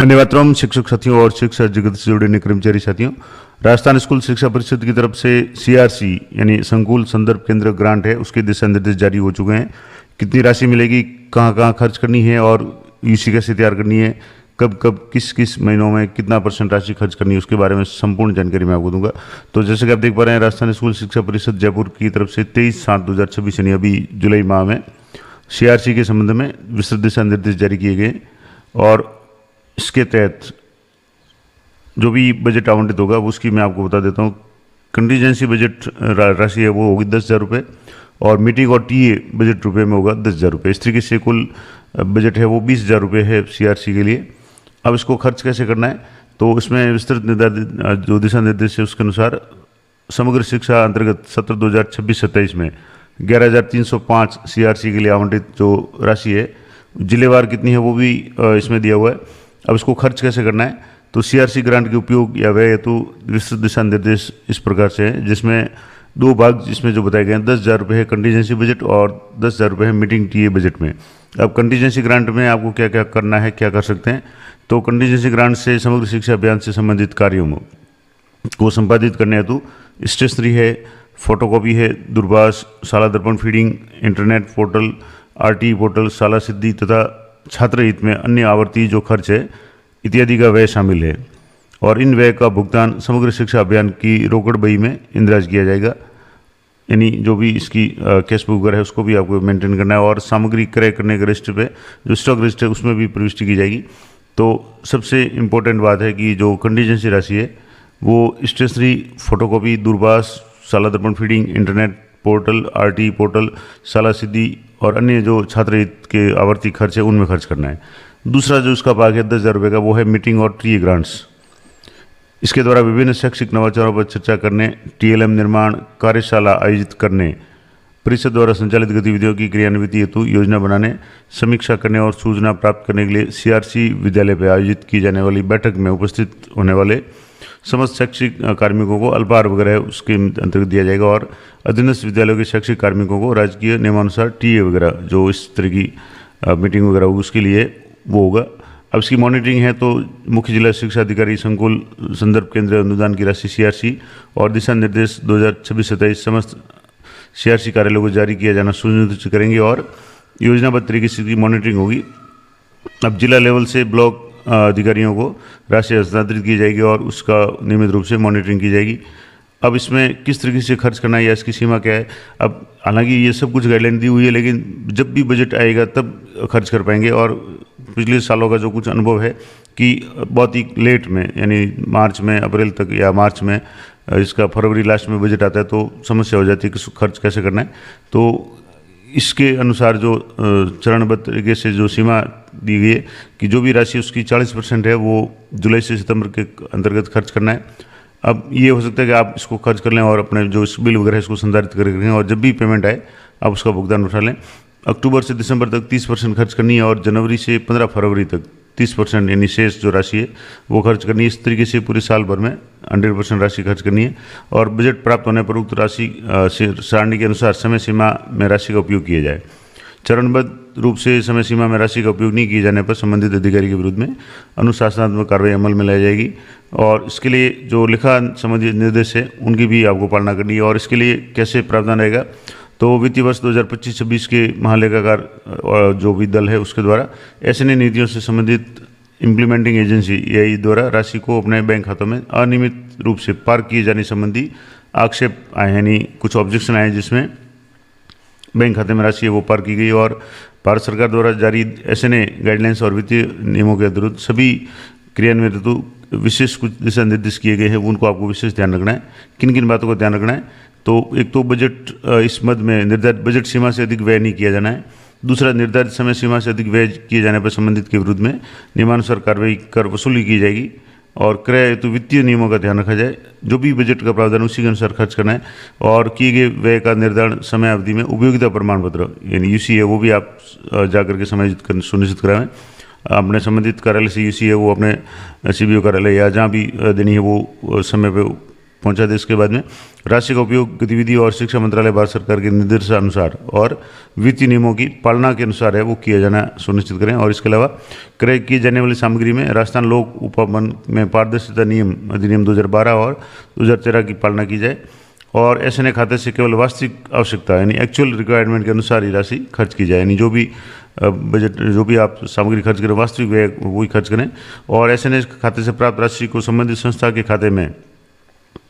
धन्यवाद शिक्षक साथियों और शिक्षा जगत से जुड़े कर्मचारी साथियों। राजस्थान स्कूल शिक्षा परिषद की तरफ से सीआरसी यानी संकुल संदर्भ केंद्र ग्रांट है, उसके दिशा निर्देश जारी हो चुके हैं। कितनी राशि मिलेगी, कहाँ कहाँ खर्च करनी है और यूसी कैसे तैयार करनी है, कब कब किस किस महीनों में कितना % राशि खर्च करनी है, उसके बारे में संपूर्ण जानकारी मैं आपको दूंगा। तो जैसे कि आप देख पा रहे हैं, राजस्थान स्कूल शिक्षा परिषद जयपुर की तरफ से 23/7/2026 यानी अभी जुलाई माह में सीआरसी के संबंध में विस्तृत दिशा निर्देश जारी किए गए और इसके तहत जो भी बजट आवंटित होगा उसकी मैं आपको बता देता हूँ। कंटीजेंसी बजट राशि है वो होगी 10,000 रुपये और मीटिंग और टीए बजट रुपये में होगा 10,000 रुपये। इस तरीके से कुल बजट है वो 20,000 रुपये है सीआरसी के लिए। अब इसको खर्च कैसे करना है, तो इसमें विस्तृत निर्धारित जो दिशा निर्देश है उसके अनुसार समग्र शिक्षा अंतर्गत सत्र 2026-27 में 11,305 सीआरसी के लिए आवंटित जो राशि है, जिलेवार कितनी है वो भी इसमें दिया हुआ है। अब इसको खर्च कैसे करना है, तो सीआरसी ग्रांट के उपयोग या व्यय हेतु विस्तृत दिशा निर्देश इस प्रकार से है, जिसमें दो भाग जिसमें जो बताए गए हैं, 10,000 रुपये है कंटीजेंसी बजट और 10,000 रुपये है मीटिंग टीए बजट में। अब कंटीजेंसी ग्रांट में आपको क्या क्या करना है, क्या कर सकते हैं, तो कंटीजेंसी ग्रांट से समग्र शिक्षा अभियान से संबंधित कार्यों को संपादित करने हेतु स्टेशनरी है, फोटोकॉपी है, दूरभाष, शाला दर्पण feeding, internet portal, RT portal, शाला सिद्धि तथा छात्र हित में अन्य आवर्ती जो खर्च है इत्यादि का व्यय शामिल है। और इन व्यय का भुगतान समग्र शिक्षा अभियान की रोकड़ बही में इंदराज किया जाएगा, यानी जो भी इसकी कैश बुक वगैरह है उसको भी आपको मेंटेन करना है। और सामग्री क्रय करने के रजिस्टर पे जो स्टॉक रजिस्टर है उसमें भी प्रविष्टि की जाएगी। तो सबसे इम्पोर्टेंट बात है कि जो कंटीजेंसी राशि है वो स्टेशनरी, फोटोकॉपी, दूरभाष, शाला दर्पण feeding, internet portal, RT portal, शाला सिद्धि और अन्य जो छात्र हित के आवर्ती खर्च है उनमें खर्च करना है। दूसरा जो इसका भाग है 10,000 रुपये का, वो है मीटिंग और टीए ग्रांट्स। इसके द्वारा विभिन्न शैक्षिक नवाचारों पर चर्चा करने, टीएलएम निर्माण, कार्यशाला आयोजित करने, परिषद द्वारा संचालित गतिविधियों की क्रियान्विति हेतु योजना बनाने, समीक्षा करने और सूचना प्राप्त करने के लिए सीआरसी विद्यालय पर आयोजित की जाने वाली बैठक में उपस्थित होने वाले समस्त शैक्षिक कार्मिकों को अल्पाहार वगैरह उसके अंतर्गत दिया जाएगा। और अधीनस्थ विद्यालयों के शैक्षिक कार्मिकों को राजकीय नियमानुसार टीए वगैरह जो इस तरह की मीटिंग वगैरह होगी उसके लिए वो होगा। अब इसकी मॉनिटरिंग है तो मुख्य जिला शिक्षा अधिकारी संकुल संदर्भ केंद्र अनुदान की राशि सीआरसी और दिशा निर्देश 2026-27 समस्त सीआरसी कार्यालयों को जारी किया जाना सुनिश्चित करेंगे और योजनाबद्ध तरीके से इसकी मॉनिटरिंग होगी। अब जिला लेवल से ब्लॉक अधिकारियों को राशि हस्तांतरित की जाएगी और उसका नियमित रूप से मॉनिटरिंग की जाएगी। अब इसमें किस तरीके से खर्च करना है या इसकी सीमा क्या है, अब हालांकि ये सब कुछ गाइडलाइन दी हुई है, लेकिन जब भी बजट आएगा तब खर्च कर पाएंगे। और पिछले सालों का जो कुछ अनुभव है कि बहुत ही लेट में, यानी मार्च में, अप्रैल तक या मार्च में, इसका फरवरी लास्ट में बजट आता है तो समस्या हो जाती है कि खर्च कैसे करना है। तो इसके अनुसार जो चरणबद्ध तरीके से जो सीमा दी गई है कि जो भी राशि उसकी 40% है वो जुलाई से सितंबर के अंतर्गत खर्च करना है। अब ये हो सकता है कि आप इसको खर्च कर लें और अपने जो बिल वगैरह है इसको संधारित कर रखें और जब भी पेमेंट आए आप उसका भुगतान उठा लें। अक्टूबर से दिसंबर तक 30% खर्च करनी है और जनवरी से 15 फरवरी तक 30% यानी शेष जो राशि है वो खर्च करनी है। इस तरीके से पूरे साल भर में 100% राशि खर्च करनी है और बजट प्राप्त होने पर उक्त राशि सारणी के अनुसार समय सीमा में राशि का उपयोग किया जाए। चरणबद्ध रूप से समय सीमा में राशि का उपयोग नहीं किए जाने पर संबंधित अधिकारी के विरुद्ध में अनुशासनात्मक कार्रवाई अमल में लाई जाएगी और इसके लिए जो लिखा संबंधित निर्देश है उनकी भी आपको पालना करनी है। और इसके लिए कैसे प्रावधान रहेगा, तो वित्तीय वर्ष 2025-26 के महालेखाकार जो भी दल है उसके द्वारा ऐसे नीतियों से संबंधित इम्प्लीमेंटिंग एजेंसी एआई द्वारा राशि को अपने बैंक खातों में अनियमित रूप से पार्क किए जाने संबंधी आक्षेप आए, यानी कुछ ऑब्जेक्शन आए जिसमें बैंक खाते में राशि है वो पार की गई और भारत सरकार द्वारा जारी एसएनए गाइडलाइंस और वित्तीय नियमों के अनुरूप सभी क्रियान्वित हेतु विशेष कुछ दिशा निर्देश किए गए हैं, उनको आपको विशेष ध्यान रखना है। किन किन बातों को ध्यान रखना है, तो एक तो बजट इस मद में निर्धारित बजट सीमा से अधिक व्यय नहीं किया जाना है। दूसरा, निर्धारित समय सीमा से अधिक व्यय किए जाने पर संबंधित के विरुद्ध में नियमानुसार कार्रवाई कर वसूली की जाएगी और क्रय हेतु वित्तीय नियमों का ध्यान रखा जाए। जो भी बजट का प्रावधान उसी के अनुसार खर्च करना है और किए गए व्यय का निर्धारण समय अवधि में उपयोगिता प्रमाण पत्र यानी यूसी है वो भी आप जाकर के समायोजित सुनिश्चित कराएं। अपने संबंधित कार्यालय से यूसी है वो अपने सीबीओ कार्यालय या जहाँ भी देनी है वो समय पे पहुंचा दे। इसके बाद में राशि का उपयोग गतिविधि और शिक्षा मंत्रालय भारत सरकार के निर्देशानुसार और वित्तीय नियमों की पालना के अनुसार है वो किया जाना सुनिश्चित करें। और इसके अलावा क्रय की जाने वाली सामग्री में राजस्थान लोक उपवन में पारदर्शिता नियम अधिनियम 2012 और 2013 की पालना की जाए और एसएनए खाते से केवल वास्तविक आवश्यकता यानी एक्चुअल रिक्वायरमेंट के अनुसार ही राशि खर्च की जाए, यानी जो भी बजट जो भी आप सामग्री खर्च करें वास्तविक व्यय वही खर्च करें। और एसएनए खाते से प्राप्त राशि को संबंधित संस्था के खाते में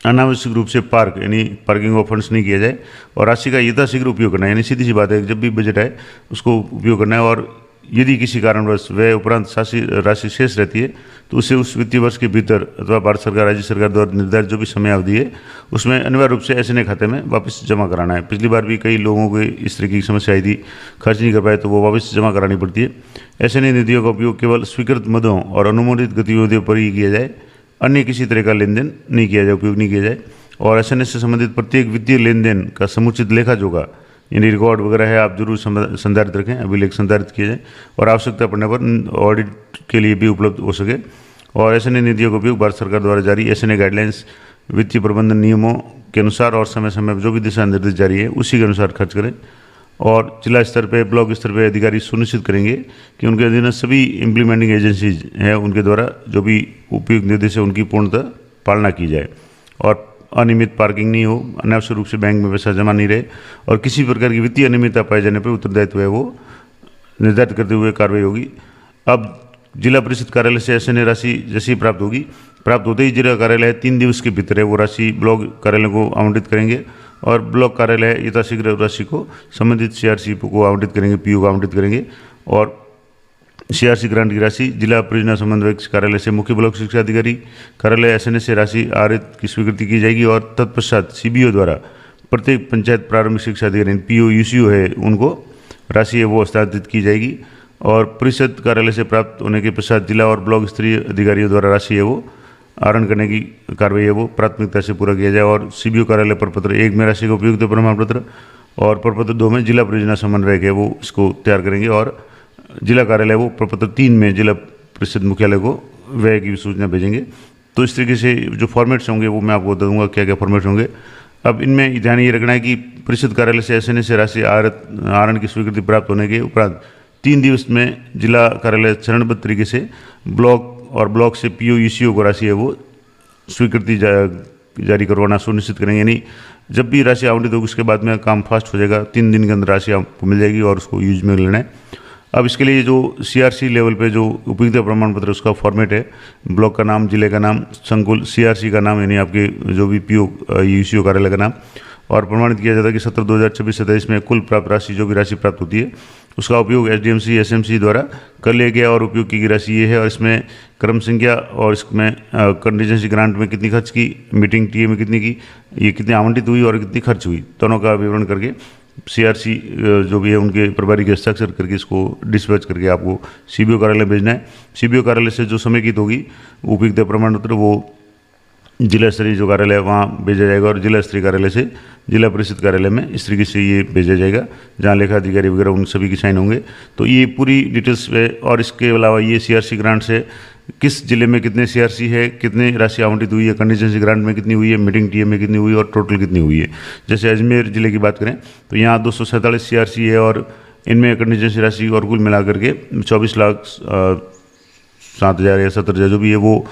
अनावश्यक रूप से यानी पार्किंग ऑफ फंड्स नहीं किया जाए और राशि का यथाशीघ्र उपयोग करना है, यानी सीधी सी बात है जब भी बजट आए उसको उपयोग करना है। और यदि किसी कारणवश व्यय उपरांत राशि शेष रहती है तो उसे उस वित्तीय वर्ष के भीतर अथवा भारत सरकार राज्य सरकार द्वारा निर्धारित जो भी समय अवधि है उसमें अनिवार्य रूप से एसएनए खाते में वापस जमा कराना है। पिछली बार भी कई लोगों को इस तरह की समस्या आई थी, खर्च नहीं कर पाए तो वो वापस जमा करानी पड़ती है। एसएनए निधियों का उपयोग केवल स्वीकृत मदों और अनुमोदित गतिविधियों पर ही किया जाए, अन्य किसी तरह का लेन देन नहीं किया जाए, उपयोग नहीं किया जाए। और एसएनए से संबंधित प्रत्येक वित्तीय लेन देन का समुचित लेखा जोखा यानी रिकॉर्ड वगैरह है आप जरूर संधारित रखें, अभिलेख संधारित किए जाए और आवश्यकता पड़ने पर ऑडिट के लिए भी उपलब्ध हो सके। और एसएनए निधियों का उपयोग भारत सरकार द्वारा जारी एसएनए गाइडलाइंस वित्तीय प्रबंधन नियमों के अनुसार और समय समय पर जो भी दिशा निर्देश जारी है उसी के अनुसार खर्च करें। और जिला स्तर पे ब्लॉक स्तर पे अधिकारी सुनिश्चित करेंगे कि उनके अधीन सभी इम्प्लीमेंटिंग एजेंसीज हैं उनके द्वारा जो भी उपयुक्त निर्देश है उनकी पूर्णतः पालना की जाए और अनियमित पार्किंग नहीं हो, अनावश्यक रूप से बैंक में पैसा जमा नहीं रहे और किसी प्रकार की वित्तीय अनियमितता पाए जाने पर उत्तरदायित्व है वो निर्धारित करते हुए कार्रवाई होगी। अब जिला परिषद कार्यालय से एसएनए राशि जैसे ही प्राप्त होते ही जिला कार्यालय 3 दिवस के भीतर है वो राशि ब्लॉक कार्यालय को आवंटित करेंगे और ब्लॉक कार्यालय यथाशीघ्र राशि को संबंधित सीआरसी को आवंटित करेंगे, पीओ को आवंटित करेंगे। और सीआरसी ग्रांट की राशि जिला परियोजना समन्वयक कार्यालय से मुख्य ब्लॉक शिक्षा अधिकारी कार्यालय एसएनए से राशि आरित की स्वीकृति की जाएगी और तत्पश्चात सीबीओ द्वारा प्रत्येक पंचायत प्रारंभिक शिक्षा अधिकारी पीओ यूसीओ है उनको राशि है वो हस्तांतरित की जाएगी। और परिषद कार्यालय से प्राप्त होने के पश्चात जिला और ब्लॉक स्तरीय अधिकारियों द्वारा राशि है वो आहरण करने की कार्रवाई है वो प्राथमिकता से पूरा किया जाए। और सीबीओ कार्यालय प्रपत्र 1 में राशि का उपयुक्त प्रमाण पत्र और प्रपत्र 2 में जिला परियोजना समन्वयक है वो इसको तैयार करेंगे और जिला कार्यालय वो प्रपत्र 3 में जिला परिषद मुख्यालय को व्यय की सूचना भेजेंगे। तो इस तरीके से जो फॉर्मेट्स होंगे वो मैं आपको बता दूंगा क्या क्या फॉर्मेट्स होंगे। अब इनमें ध्यान ये रखना है कि परिषद कार्यालय से एसएनए से राशि आहरण की स्वीकृति प्राप्त होने के उपरांत 3 दिवस में जिला कार्यालय चरणबद्ध तरीके से ब्लॉक से पीओ यूसीओ को राशि है वो स्वीकृति जारी करवाना सुनिश्चित करेंगे, यानी जब भी राशि आवंटित होगी उसके बाद में काम फास्ट हो जाएगा, 3 दिन के अंदर राशि आपको मिल जाएगी और उसको यूज में लेना है। अब इसके लिए जो सीआरसी लेवल पे जो उपयुक्त प्रमाण पत्र उसका फॉर्मेट है ब्लॉक का नाम, जिले का नाम, संकुल सीआरसी का नाम यानी आपके जो भी पीओ यूसीओ कार्यालय का नाम और प्रमाणित किया जाता है कि 17/2026-27 में कुल प्राप्त राशि जो भी राशि प्राप्त होती है उसका उपयोग एसडीएमसी एसएमसी द्वारा कर लिया गया और उपयोग की गई राशि ये है। और इसमें क्रम संख्या और इसमें कंटीजेंसी ग्रांट में कितनी खर्च की, मीटिंग टीए में कितनी की, ये कितनी आवंटित हुई और कितनी खर्च हुई, दोनों का विवरण करके सीआरसी जो भी है उनके प्रभारी के हस्ताक्षर करके इसको डिस्पैच करके आपको सीबीओ कार्यालय भेजना है। सीबीओ कार्यालय से जो समेकित होगी उपयुक्त प्रमाण पत्र वो जिला स्तरीय जो कार्यालय है वहाँ भेजा जाएगा और जिला स्तरीय कार्यालय से जिला परिषद कार्यालय में इस तरीके से ये भेजा जाएगा जहाँ लेखा अधिकारी वगैरह उन सभी की साइन होंगे। तो ये पूरी डिटेल्स है। और इसके अलावा ये सीआरसी ग्रांट से किस जिले में कितने सीआरसी है, कितनी राशि आवंटित हुई है, कंटीजेंसी ग्रांट में कितनी हुई है, मीटिंग टीए में कितनी हुई और टोटल कितनी हुई है। जैसे अजमेर जिले की बात करें तो यहाँ 247 सीआरसी है और इनमें कंटीजेंसी राशि और कुल मिला करके 24,07,000 या 70,000 जो भी है वो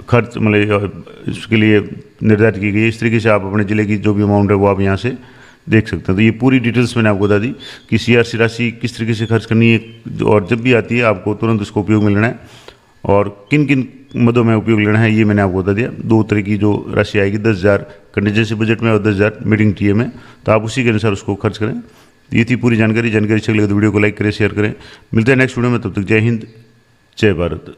खर्च मतलब इसके लिए निर्धारित की गई है। इस तरीके से आप अपने ज़िले की जो भी अमाउंट है वो आप यहाँ से देख सकते हैं। तो ये पूरी डिटेल्स मैंने आपको बता दी कि सीआरसी राशि किस तरीके से खर्च करनी है और जब भी आती है आपको तुरंत उसको उपयोग में लेना है और किन किन मदों में उपयोग लेना है ये मैंने आपको बता दिया। 2 तरह की जो राशि आएगी 10,000 कंटीजेंसी बजट में और 10,000 मीटिंग टीए में, तो आप उसी के अनुसार उसको खर्च करें। ये थी पूरी जानकारी अच्छी लगे तो वीडियो को लाइक करें, शेयर करें। मिलते हैं नेक्स्ट वीडियो में, तब तक जय हिंद जय भारत।